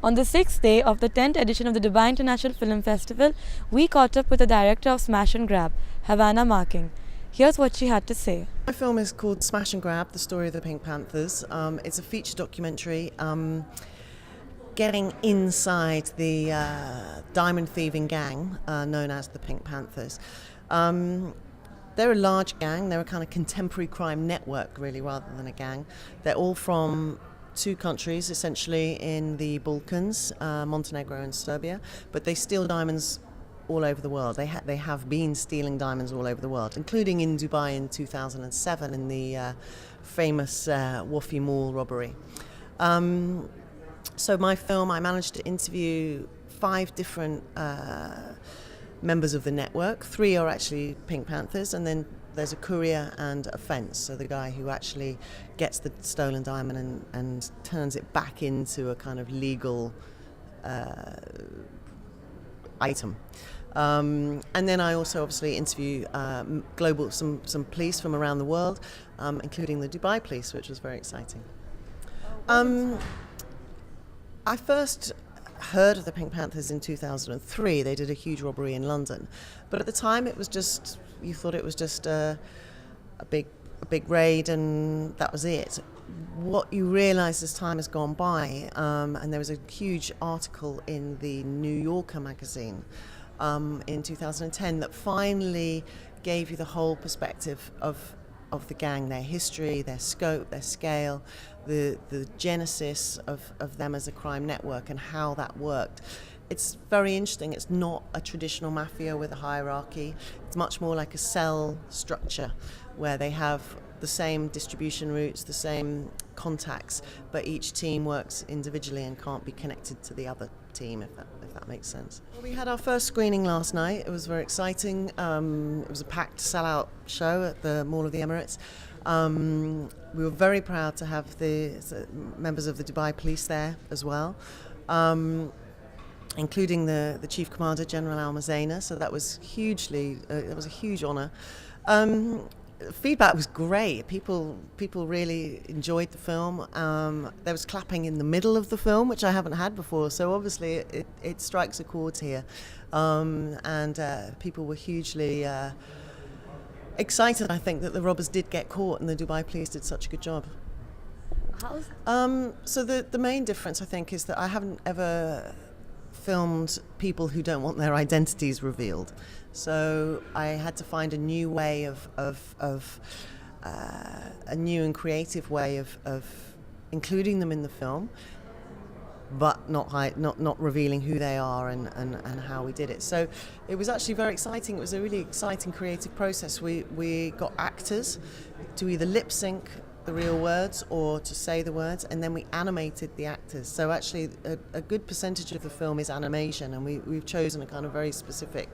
On the sixth day of the 10th edition of the Dubai International Film Festival, we caught up with the director of Smash and Grab, Havana Marking. Here's what she had to say. My film is called Smash and Grab, the story of the Pink Panthers. It's a feature documentary getting inside the diamond thieving gang known as the Pink Panthers. They're a large gang. They're a kind of contemporary crime network, really, rather than a gang. They're all from two countries, essentially, in the Balkans, Montenegro and Serbia, but they steal diamonds all over the world. They have been stealing diamonds all over the world, including in Dubai in 2007 in the famous Wafi Mall robbery. So my film, I managed to interview 5 different members of the network. 3 are actually Pink Panthers, and then there's a courier and a fence, so the guy who actually gets the stolen diamond and turns it back into a kind of legal item. And then I also obviously interview some police from around the world, including the Dubai police, which was very exciting. I first heard of the Pink Panthers in 2003. They did a huge robbery in London, but at the time it was just, you thought it was just a big raid and that was it. What you realise as time has gone by, and there was a huge article in the New Yorker magazine in 2010 that finally gave you the whole perspective of the gang, their history, their scope, their scale, the genesis of them as a crime network and how that worked. It's very interesting. It's not a traditional mafia with a hierarchy. It's much more like a cell structure where they have the same distribution routes, the same contacts, but each team works individually and can't be connected to the other team, if that makes sense. Well, we had our first screening last night. It was very exciting. It was a packed sellout show at the Mall of the Emirates. We were very proud to have the members of the Dubai police there as well, including the Chief Commander, General Al Mazaina, so that was it was a huge honour. Feedback was great. People really enjoyed the film. There was clapping in the middle of the film, which I haven't had before, so obviously it strikes a chord here. And people were hugely excited, I think, that the robbers did get caught and the Dubai police did such a good job. So the main difference, I think, is that I haven't ever filmed people who don't want their identities revealed. So I had to find a new way of a new and creative way of including them in the film, but not revealing who they are and how we did it. So it was actually very exciting. It was a really exciting creative process. We got actors to either lip sync the real words or to say the words, and then we animated the actors. So actually a good percentage of the film is animation, and we've chosen a kind of very specific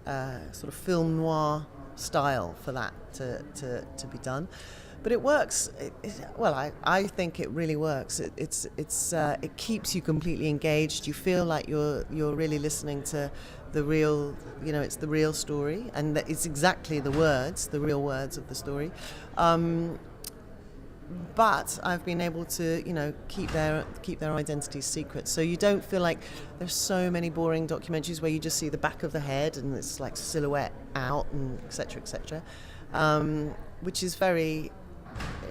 sort of film noir style for that to be done. But it works. I think it really works. It keeps you completely engaged. You feel like you're really listening to the real, it's the real story, and it's exactly the real words of the story. But I've been able to, keep their identities secret. So you don't feel like there's so many boring documentaries where you just see the back of the head and it's like silhouette out and et cetera, which is very,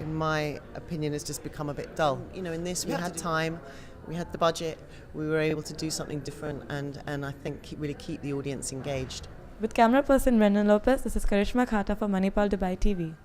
in my opinion, has just become a bit dull. In this we had time, we had the budget, we were able to do something different and I think really keep the audience engaged. With camera person Brendan Lopez, this is Karishma Khata for Manipal Dubai TV.